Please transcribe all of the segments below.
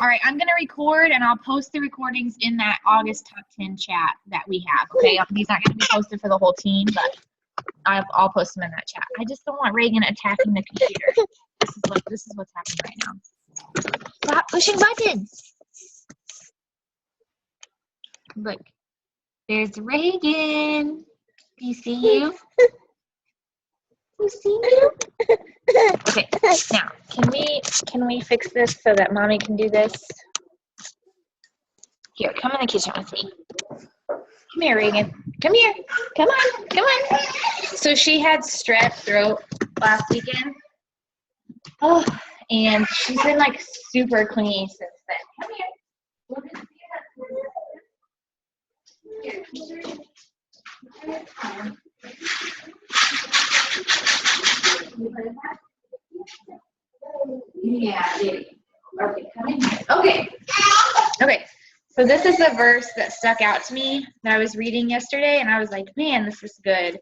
All right, I'm going to record, and I'll post the recordings in that August top 10 chat that we have, okay? These aren't going to be posted for the whole team, but I'll post them in that chat. I just don't want Reagan attacking the computer. This is what's happening right now. Stop pushing buttons. Look, there's Reagan. Do you see you? You see you? Okay, now can we fix this so that Mommy can do this? Here, come in the kitchen with me. Come here, Reagan. Come here. Come on. Come on. So she had strep throat last weekend. Oh, and she's been like super clingy since then. Come here. Yeah, okay, come in here. Okay. So this is a verse that stuck out to me that I was reading yesterday, and I was like, man, this is good.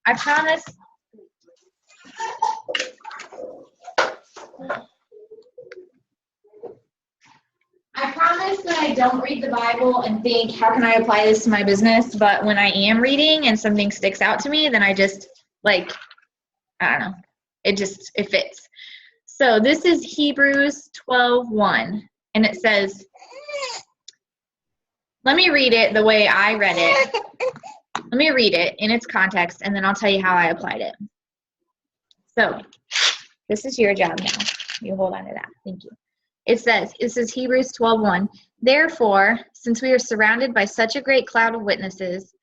I promise. That I don't read the Bible and think, how can I apply this to my business? But when I am reading and something sticks out to me, then I just, like, I don't know. It fits. So this is Hebrews 12:1, and it says, let me read it the way I read it. Let me read it in its context, and then I'll tell you how I applied it. So this is your job now. You hold on to that. Thank you. It says, this is Hebrews 12:1. Therefore, since we are surrounded by such a great cloud of witnesses,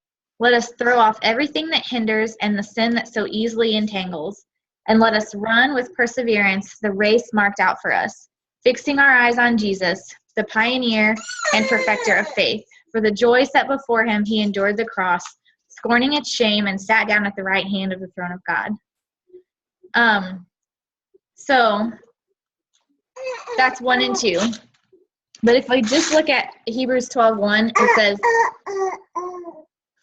let us throw off everything that hinders and the sin that so easily entangles, and let us run with perseverance the race marked out for us, fixing our eyes on Jesus, the pioneer and perfecter of faith. For the joy set before him, he endured the cross, scorning its shame, and sat down at the right hand of the throne of God. So that's 1 and 2. But if we just look at Hebrews 12:1, it says,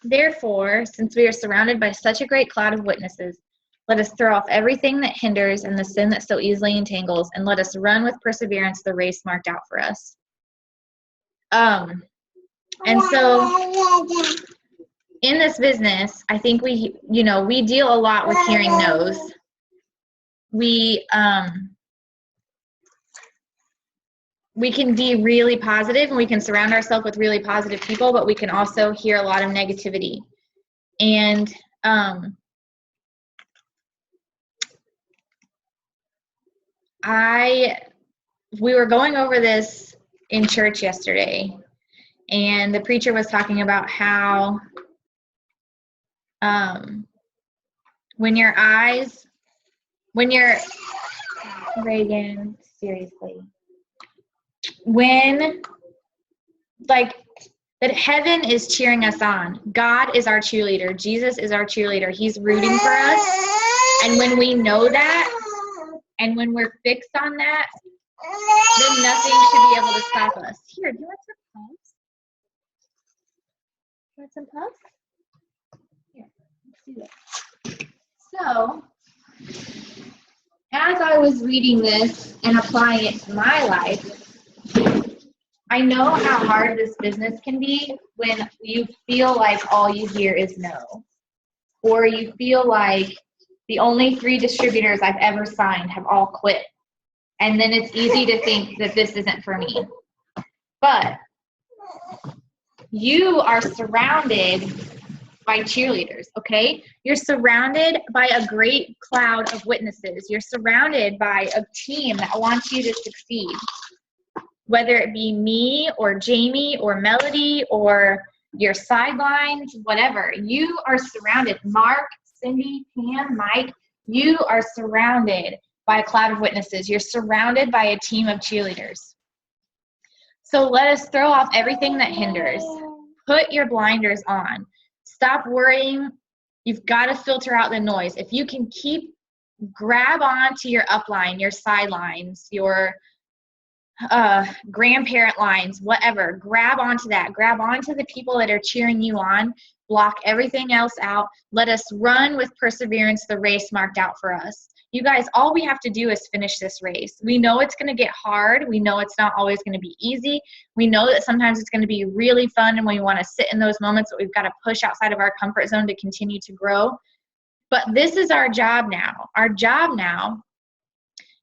therefore, since we are surrounded by such a great cloud of witnesses, let us throw off everything that hinders and the sin that so easily entangles, and let us run with perseverance the race marked out for us. And so in this business, I think we deal a lot with hearing no's. We can be really positive, and we can surround ourselves with really positive people, but we can also hear a lot of negativity. And we were going over this in church yesterday, and the preacher was talking about how Reagan, seriously. That heaven is cheering us on. God is our cheerleader. Jesus is our cheerleader. He's rooting for us. And when we know that, and when we're fixed on that, then nothing should be able to stop us. Here, do you want some puffs? Here, let's do this. So, as I was reading this and applying it to my life, I know how hard this business can be when you feel like all you hear is no. Or you feel like the only 3 distributors I've ever signed have all quit. And then it's easy to think that this isn't for me. But you are surrounded by cheerleaders, okay? You're surrounded by a great cloud of witnesses. You're surrounded by a team that wants you to succeed. Whether it be me or Jamie or Melody or your sidelines, whatever. You are surrounded. Mark, Cindy, Pam, Mike, you are surrounded by a cloud of witnesses. You're surrounded by a team of cheerleaders. So let us throw off everything that hinders. Put your blinders on. Stop worrying. You've got to filter out the noise. If you can grab on to your upline, your sidelines, your grandparent lines, whatever. Grab onto that. Grab onto the people that are cheering you on. Block everything else out. Let us run with perseverance the race marked out for us. You guys, all we have to do is finish this race. We know it's going to get hard. We know it's not always going to be easy. We know that sometimes it's going to be really fun and we want to sit in those moments, but we've got to push outside of our comfort zone to continue to grow. But this is our job now. Our job now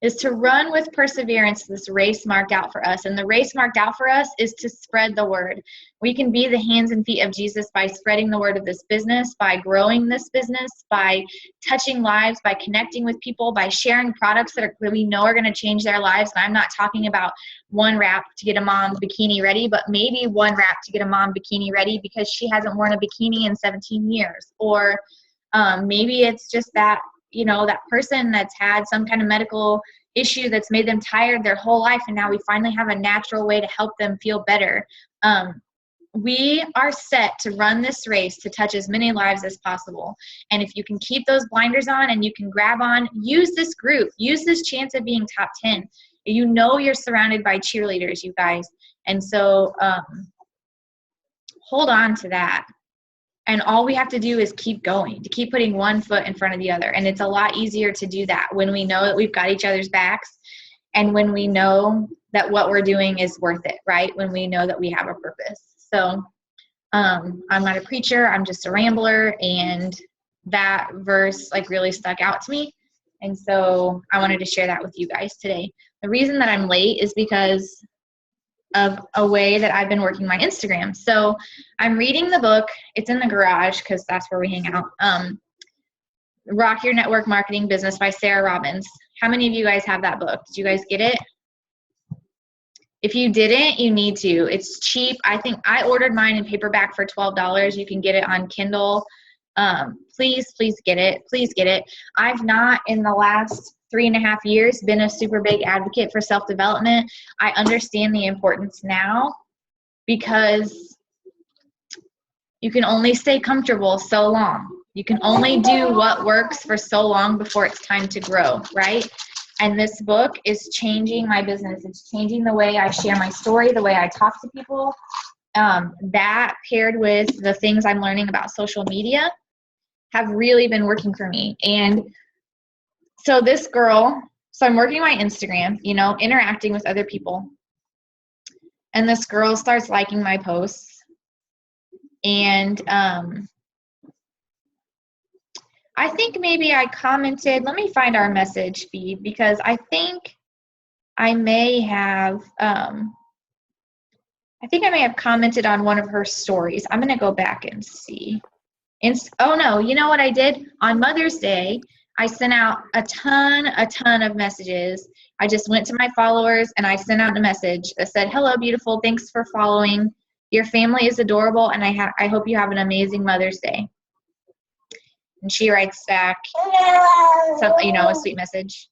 is to run with perseverance this race marked out for us. And the race marked out for us is to spread the word. We can be the hands and feet of Jesus by spreading the word of this business, by growing this business, by touching lives, by connecting with people, by sharing products that we know are going to change their lives. And I'm not talking about one wrap to get a mom bikini ready, but maybe one wrap to get a mom bikini ready because she hasn't worn a bikini in 17 years. Or maybe it's just that, you know, that person that's had some kind of medical issue that's made them tired their whole life, and now we finally have a natural way to help them feel better. We are set to run this race to touch as many lives as possible. And if you can keep those blinders on and you can grab on, use this group, use this chance of being top 10. You know you're surrounded by cheerleaders, you guys. And so hold on to that. And all we have to do is keep going, to keep putting one foot in front of the other. And it's a lot easier to do that when we know that we've got each other's backs and when we know that what we're doing is worth it, right? When we know that we have a purpose. So I'm not a preacher, I'm just a rambler, and that verse like really stuck out to me. And so I wanted to share that with you guys today. The reason that I'm late is because of a way that I've been working my Instagram. So I'm reading the book. It's in the garage because that's where we hang out. Rock Your Network Marketing Business by Sarah Robbins. How many of you guys have that book? Did you guys get it? If you didn't, you need to. It's cheap. I think I ordered mine in paperback for $12. You can get it on Kindle. Please get it. Please get it. I've not in the last 3.5 years been a super big advocate for self-development. I understand the importance now because you can only stay comfortable so long. You can only do what works for so long before it's time to grow, right? And this book is changing my business. It's changing the way I share my story, the way I talk to people. That paired with the things I'm learning about social media have really been working for me. And so this girl, so I'm working my Instagram, you know, interacting with other people. And this girl starts liking my posts. And I think maybe I commented, let me find our message feed because I think I may have commented on one of her stories. I'm going to go back and see. Oh no, you know what I did? On Mother's Day, I sent out a ton of messages. I just went to my followers and I sent out a message that said, "Hello, beautiful. Thanks for following. Your family is adorable, and I hope you have an amazing Mother's Day." And she writes back, a sweet message.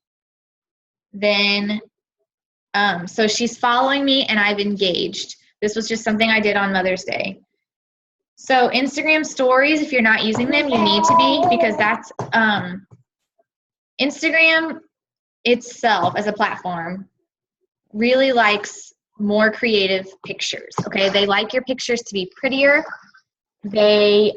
Then, so she's following me and I've engaged. This was just something I did on Mother's Day. So Instagram stories, if you're not using them, you need to be, because that's Instagram itself as a platform really likes more creative pictures, okay? They like your pictures to be prettier. They,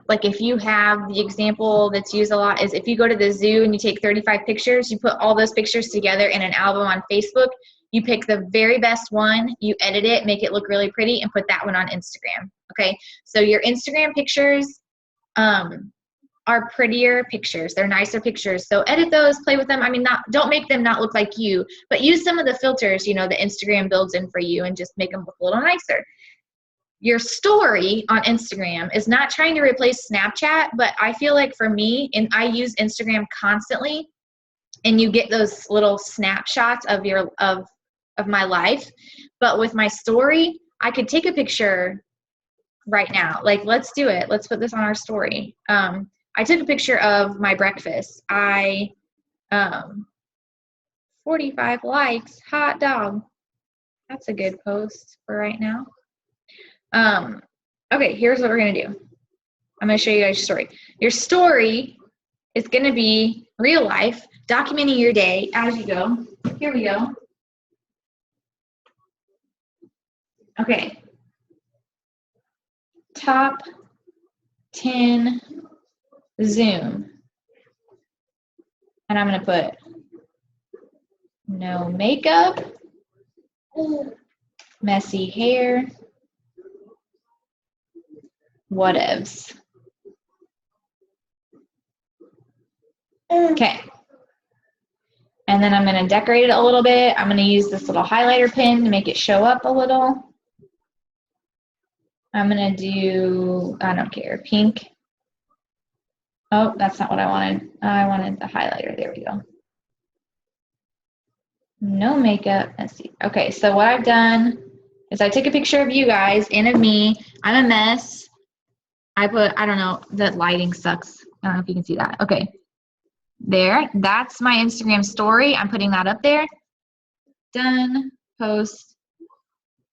like if you have the example that's used a lot is if you go to the zoo and you take 35 pictures, you put all those pictures together in an album on Facebook, you pick the very best one, you edit it, make it look really pretty, and put that one on Instagram, okay? So your Instagram pictures are prettier pictures. They're nicer pictures. So edit those, play with them. I mean, don't make them not look like you, but use some of the filters, you know, that Instagram builds in for you and just make them look a little nicer. Your story on Instagram is not trying to replace Snapchat, but I feel like for me, and I use Instagram constantly, and you get those little snapshots of my life. But with my story, I could take a picture right now. Like, let's do it. Let's put this on our story. I took a picture of my breakfast. 45 likes, hot dog. That's a good post for right now. Okay, here's what we're going to do. I'm going to show you guys your story. Your story is going to be real life, documenting your day as you go. Here we go. Okay. Top 10 Zoom. And I'm going to put no makeup, messy hair, whatevs. Okay. And then I'm going to decorate it a little bit. I'm going to use this little highlighter pen to make it show up a little. I'm going to do, I don't care, pink. Oh, that's not what I wanted. I wanted the highlighter. There we go. No makeup. Let's see. Okay, so what I've done is I took a picture of you guys and of me. I'm a mess. I don't know, the lighting sucks. I don't know if you can see that. Okay. There. That's my Instagram story. I'm putting that up there. Done. Post.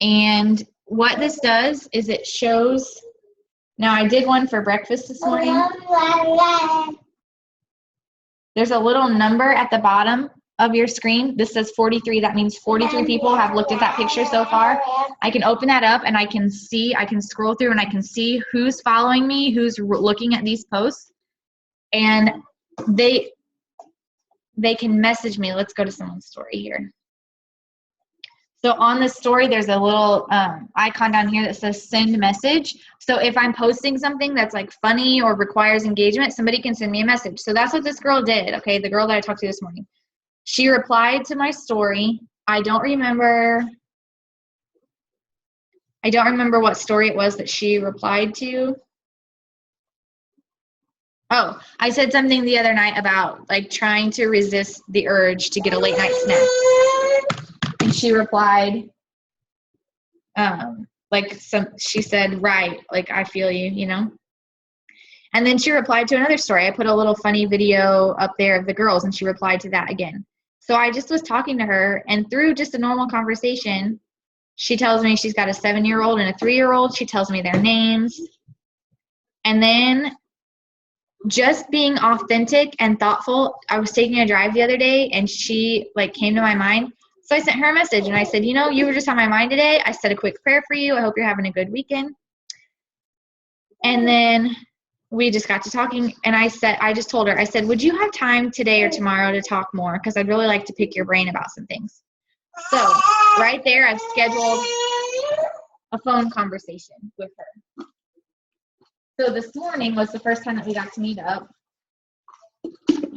And what this does is it shows. Now, I did one for breakfast this morning. There's a little number at the bottom of your screen. This says 43. That means 43 people have looked at that picture so far. I can open that up and I can scroll through and I can see who's following me, who's looking at these posts. And they can message me. Let's go to someone's story here. So on the story, there's a little icon down here that says send message. So if I'm posting something that's like funny or requires engagement, somebody can send me a message. So that's what this girl did, okay, the girl that I talked to this morning. She replied to my story. I don't remember what story it was that she replied to. Oh, I said something the other night about like trying to resist the urge to get a late night snack. And she replied, she said, right, like I feel you, you know? And then she replied to another story. I put a little funny video up there of the girls and she replied to that again. So I just was talking to her and through just a normal conversation, she tells me she's got a 7-year-old and a 3-year-old. She tells me their names. And then just being authentic and thoughtful, I was taking a drive the other day and she like came to my mind. So I sent her a message and I said, you know, you were just on my mind today. I said a quick prayer for you. I hope you're having a good weekend. And then we just got to talking and I just told her, I said, would you have time today or tomorrow to talk more? Because I'd really like to pick your brain about some things. So right there, I've scheduled a phone conversation with her. So this morning was the first time that we got to meet up.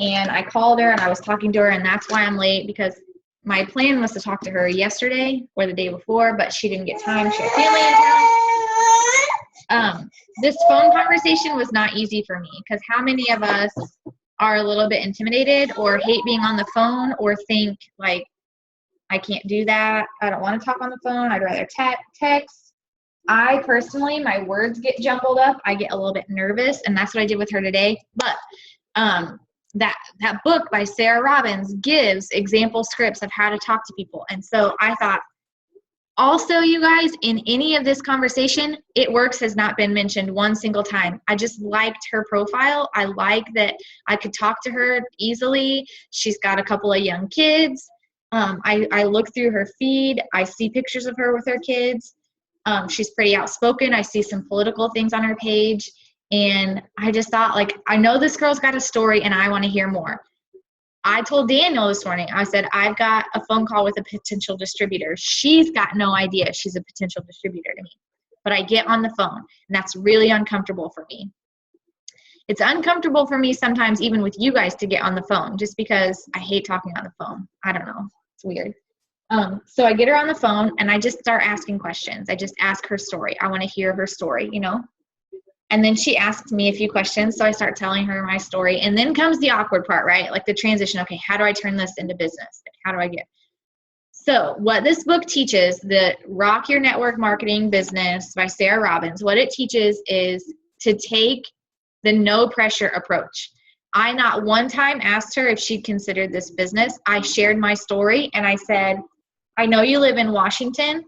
And I called her and I was talking to her and that's why I'm late because my plan was to talk to her yesterday or the day before, but she didn't get time. She had family in town. This phone conversation was not easy for me because how many of us are a little bit intimidated or hate being on the phone or think like, I can't do that. I don't want to talk on the phone. I'd rather text. I personally, my words get jumbled up. I get a little bit nervous, and that's what I did with her today. But that book by Sarah Robbins gives example scripts of how to talk to people. And so I thought, also, you guys, in any of this conversation, It Works has not been mentioned one single time. I just liked her profile. I like that I could talk to her easily. She's got a couple of young kids. I look through her feed. I see pictures of her with her kids. She's pretty outspoken. I see some political things on her page. And I just thought, like, I know this girl's got a story and I want to hear more. I told Daniel this morning, I said, I've got a phone call with a potential distributor. She's got no idea she's a potential distributor to me. But I get on the phone, and that's really uncomfortable for me. It's uncomfortable for me sometimes even with you guys to get on the phone just because I hate talking on the phone. I don't know. It's weird. So I get her on the phone, and I just start asking questions. I just ask her story. I want to hear her story, you know. And then she asks me a few questions, so I start telling her my story. And then comes the awkward part, right? Like the transition. Okay, how do I turn this into business? How do I get? So what this book teaches, the Rock Your Network Marketing Business by Sarah Robbins, what it teaches is to take the no pressure approach. I not one time asked her if she'd considered this business. I shared my story and I said, I know you live in Washington.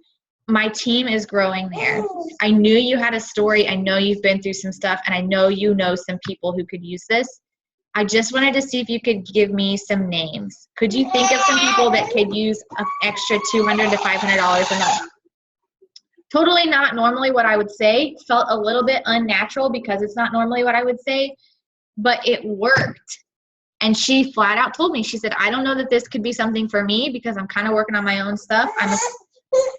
My team is growing there. I knew you had a story. I know you've been through some stuff, and I know you know some people who could use this. I just wanted to see if you could give me some names. Could you think of some people that could use an extra $200 to $500 a month? Totally not normally what I would say. Felt a little bit unnatural because it's not normally what I would say, but it worked. And she flat out told me, she said, I don't know that this could be something for me because I'm kind of working on my own stuff.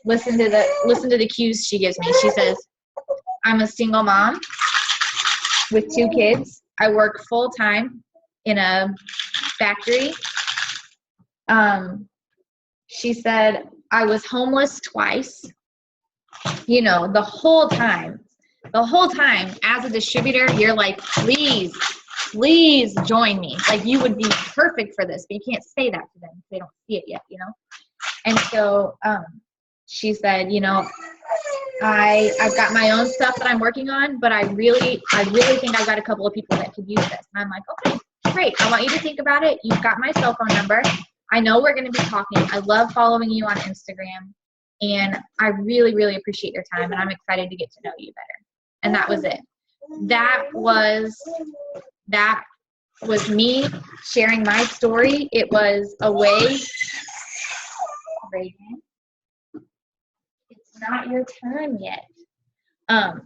Listen to the cues she gives me. She says, I'm a single mom with 2 kids. I work full time in a factory. She said, I was homeless twice. You know, the whole time as a distributor, you're like, please join me. Like, you would be perfect for this, but you can't say that to them if they don't see it yet, you know? And so she said, you know, I've got my own stuff that I'm working on, but I really think I've got a couple of people that could use this. And I'm like, okay, great. I want you to think about it. You've got my cell phone number. I know we're going to be talking. I love following you on Instagram. And I really, really appreciate your time. And I'm excited to get to know you better. And that was it. That was me sharing my story. It was a way. Reagan, it's not your turn yet.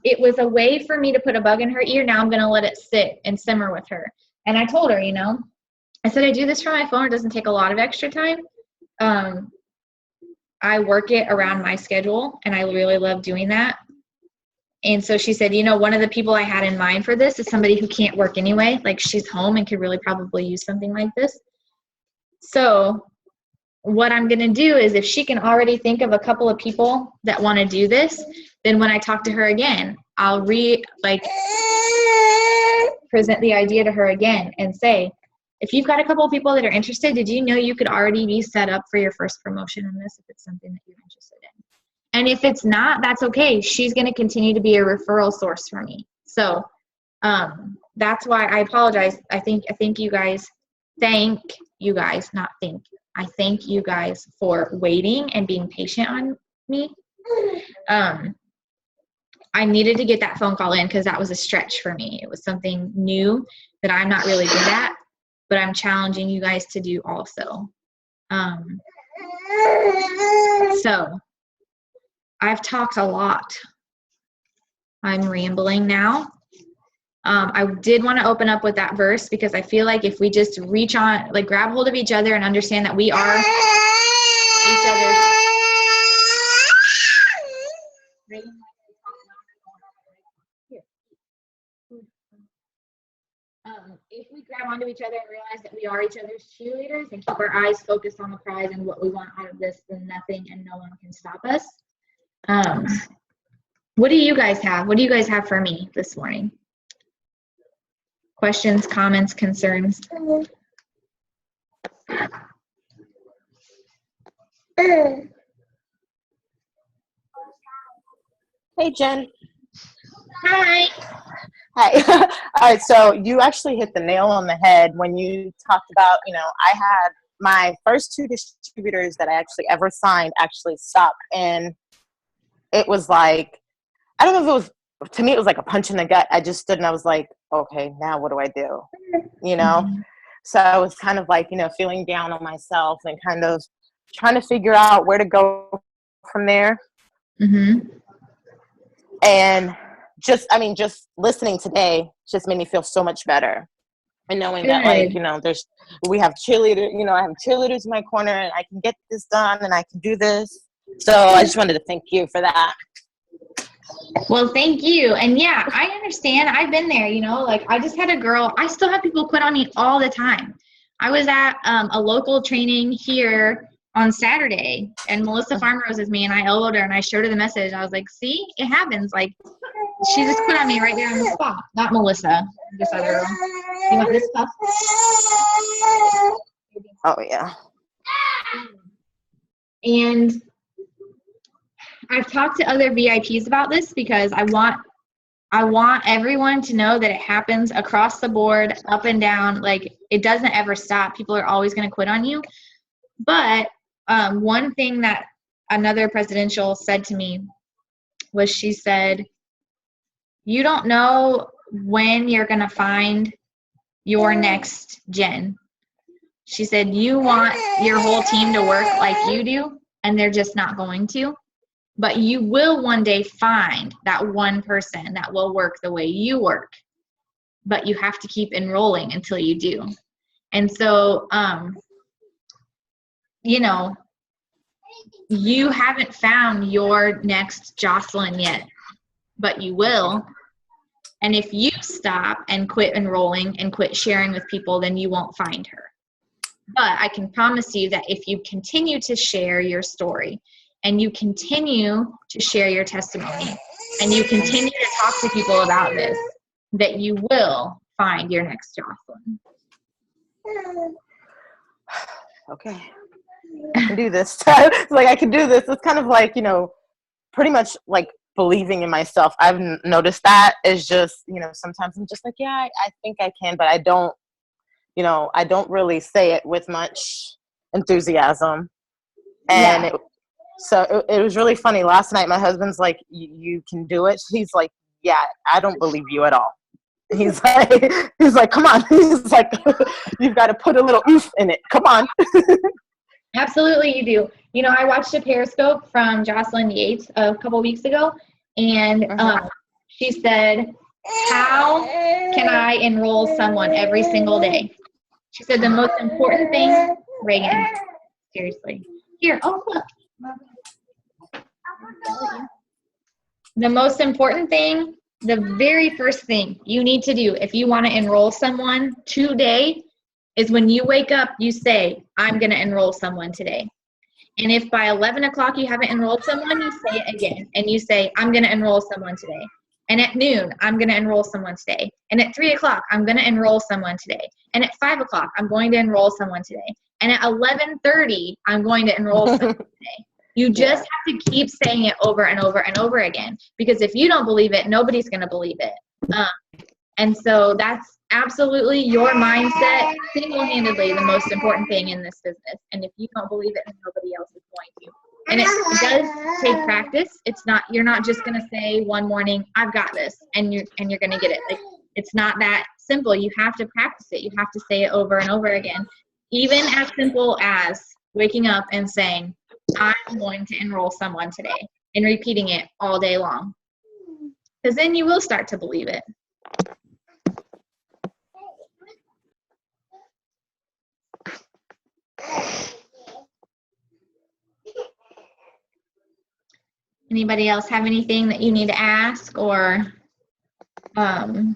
It was a way for me to put a bug in her ear. Now I'm going to let it sit and simmer with her. And I told her, you know, I said, I do this from my phone. It doesn't take a lot of extra time. I work it around my schedule, and I really love doing that. And so she said, you know, one of the people I had in mind for this is somebody who can't work anyway. Like, she's home and could really probably use something like this. So what I'm going to do is, if she can already think of a couple of people that want to do this, then when I talk to her again, I'll present the idea to her again and say, if you've got a couple of people that are interested, did you know you could already be set up for your first promotion in this if it's something that you're interested in? And if it's not, that's okay. She's going to continue to be a referral source for me. So that's why I apologize. I thank you guys for waiting and being patient on me. I needed to get that phone call in because that was a stretch for me. It was something new that I'm not really good at, but I'm challenging you guys to do also. So I've talked a lot. I'm rambling now. I did want to open up with that verse because I feel like if we just reach on, like, grab hold of each other and understand that we are each other's. If we grab onto each other and realize that we are each other's cheerleaders and keep our eyes focused on the prize and what we want out of this, then nothing and no one can stop us. What do you guys have? What do you guys have for me this morning? Questions, comments, concerns? Hey, Jen. Hi. Hi. All right, so you actually hit the nail on the head when you talked about, you know, I had my first 2 distributors that I actually ever signed actually stop. And it was like, I don't know if it was, to me, it was like a punch in the gut. I just stood and I was like, okay, now what do I do? You know? Mm-hmm. So I was kind of like, you know, feeling down on myself and kind of trying to figure out where to go from there. Mm-hmm. And just listening today just made me feel so much better. And knowing that, like, you know, we have cheerleaders, you know, I have cheerleaders in my corner and I can get this done and I can do this. So I just wanted to thank you for that. Well, thank you. And yeah, I understand. I've been there, you know, like, I just had a girl, I still have people quit on me all the time. I was at a local training here on Saturday, and Melissa Farmrose is me, and I elbowed her and I showed her the message. I was like, see, it happens. Like, she just quit on me right there on the spot. Not Melissa, this other girl. You want this stuff? Oh, yeah. And I've talked to other VIPs about this because I want everyone to know that it happens across the board, up and down. Like, it doesn't ever stop. People are always going to quit on you. But one thing that another presidential said to me was, she said, you don't know when you're going to find your next Jen. She said, you want your whole team to work like you do, and they're just not going to. But you will one day find that one person that will work the way you work. But you have to keep enrolling until you do. And so, you know, you haven't found your next Jocelyn yet, but you will. And if you stop and quit enrolling and quit sharing with people, then you won't find her. But I can promise you that if you continue to share your story and you continue to share your testimony and you continue to talk to people about this, that you will find your next Jocelyn. Okay. I can do this. Like, I can do this. It's kind of like, you know, pretty much like believing in myself. I've noticed that is just, you know, sometimes I'm just like, yeah, I think I can, but I don't, you know, I don't really say it with much enthusiasm. And Yeah. it was really funny. Last night, my husband's like, you can do it. He's like, yeah, I don't believe you at all. He's like, come on. He's like, you've got to put a little oomph in it. Come on. Absolutely, you do. You know, I watched a Periscope from Jocelyn Yates a couple weeks ago, and she said, how can I enroll someone every single day? She said the most important thing, Reagan, seriously. Here, oh, look. The most important thing, the very first thing you need to do if you want to enroll someone today is when you wake up, you say, I'm going to enroll someone today. And if by 11 o'clock you haven't enrolled someone, you say it again. And you say, I'm going to enroll someone today. And at noon, I'm going to enroll someone today. And at 3 o'clock, I'm going to enroll someone today. And at 5 o'clock, I'm going to enroll someone today. And at 11:30, I'm going to enroll someone today. You just have to keep saying it over and over and over again. Because if you don't believe it, nobody's going to believe it. And so that's absolutely your mindset, single-handedly the most important thing in this business. And if you don't believe it, then nobody else is going to. And it does take practice. It's not, you're not just going to say one morning, I've got this, and you're going to get it. Like, it's not that simple. You have to practice it. You have to say it over and over again. Even as simple as waking up and saying, I'm going to enroll someone today, and repeating it all day long. Because then you will start to believe it. Anybody else have anything that you need to ask or wanted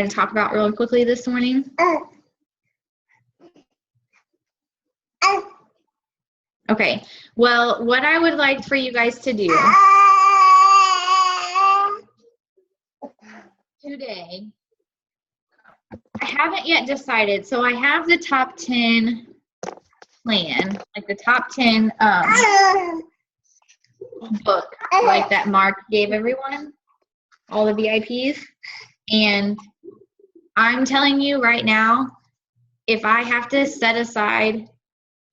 to talk about really quickly this morning? Okay, well, what I would like for you guys to do today, I haven't yet decided. So I have the top 10 plan, like the top 10 book, like that Mark gave everyone, all the VIPs. And I'm telling you right now, if I have to set aside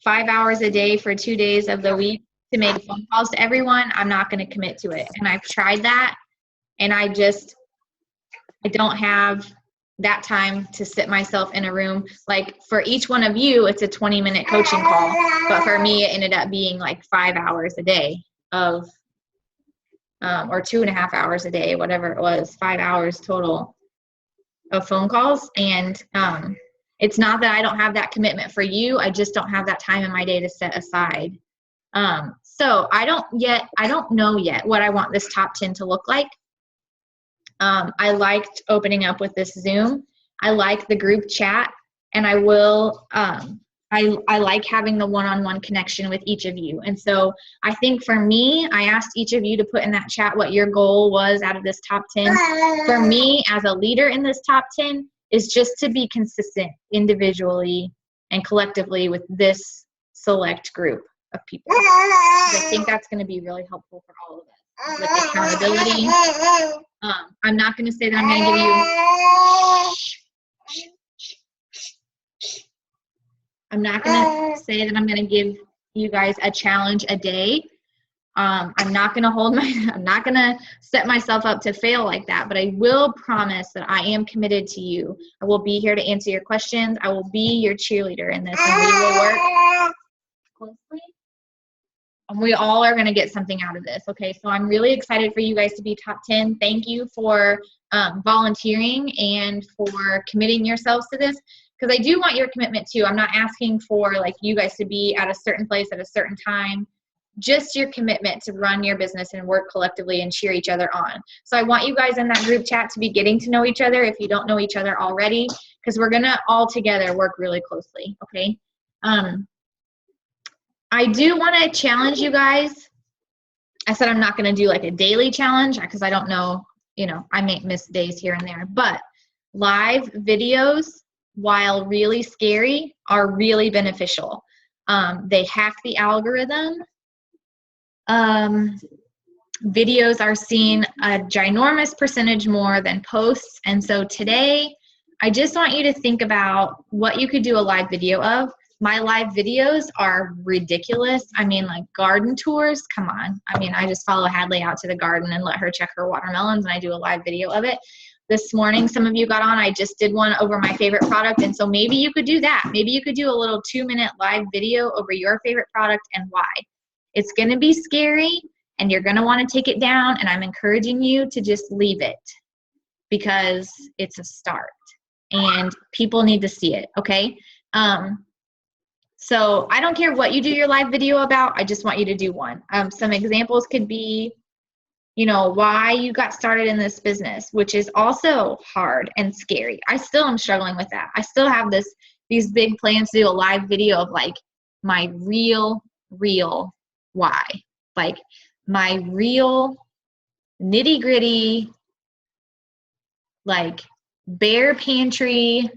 5 hours a day for 2 days of the week to make phone calls to everyone, I'm not going to commit to it. And I've tried that, and I don't have that time to sit myself in a room. Like, for each one of you, it's a 20-minute coaching call. But for me, it ended up being like 5 hours a day of, or 2.5 hours a day, whatever it was, 5 hours total of phone calls. And it's not that I don't have that commitment for you. I just don't have that time in my day to set aside. So I don't know yet what I want this top 10 to look like. I liked opening up with this Zoom. I like the group chat, and I will, I like having the one-on-one connection with each of you. And so I think for me, I asked each of you to put in that chat what your goal was out of this top 10. For me, as a leader in this top 10, is just to be consistent individually and collectively with this select group of people. I think that's going to be really helpful for all of us. With accountability. I'm not going to say that I'm going to give you, I'm not going to say that I'm going to give you guys a challenge a day. I'm not going to set myself up to fail like that, but I will promise that I am committed to you. I will be here to answer your questions. I will be your cheerleader in this, and we will work closely. And we all are going to get something out of this. Okay. So I'm really excited for you guys to be top 10. Thank you for volunteering and for committing yourselves to this, because I do want your commitment too. I'm not asking for like you guys to be at a certain place at a certain time, just your commitment to run your business and work collectively and cheer each other on. So I want you guys in that group chat to be getting to know each other if you don't know each other already, because we're going to all together work really closely. Okay. I do want to challenge you guys. I said I'm not going to do like a daily challenge because I don't know, you know, I may miss days here and there, but live videos, while really scary, are really beneficial. They hack the algorithm. Videos are seen a ginormous percentage more than posts. And so today, I just want you to think about what you could do a live video of. My live videos are ridiculous. I mean, like garden tours, come on. I mean, I just follow Hadley out to the garden and let her check her watermelons, and I do a live video of it. This morning, some of you got on, I just did one over my favorite product, and so maybe you could do that. Maybe you could do a little 2-minute live video over your favorite product and why. It's gonna be scary, and you're gonna wanna take it down, and I'm encouraging you to just leave it because it's a start, and people need to see it, okay? So I don't care what you do your live video about, I just want you to do one. Some examples could be, you know, why you got started in this business, which is also hard and scary. I still am struggling with that. I still have these big plans to do a live video of like my real why. Like my real nitty gritty, like bare pantry,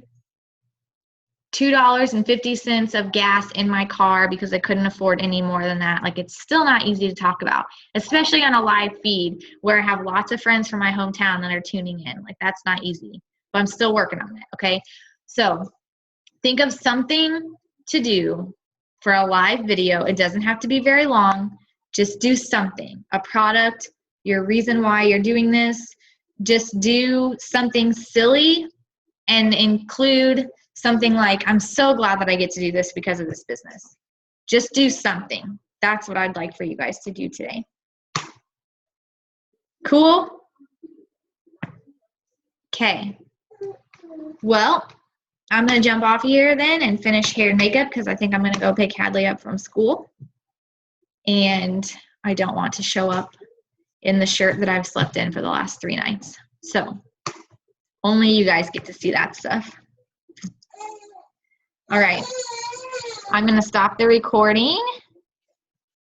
$2.50 of gas in my car because I couldn't afford any more than that. Like, it's still not easy to talk about, especially on a live feed where I have lots of friends from my hometown that are tuning in. Like, that's not easy, but I'm still working on it. Okay. So think of something to do for a live video. It doesn't have to be very long. Just do something, a product, your reason why you're doing this. Just do something silly and include something like, I'm so glad that I get to do this because of this business. Just do something. That's what I'd like for you guys to do today. Cool? Okay. Well, I'm going to jump off here then and finish hair and makeup because I think I'm going to go pick Hadley up from school. And I don't want to show up in the shirt that I've slept in for the last 3 nights. So only you guys get to see that stuff. All right, I'm going to stop the recording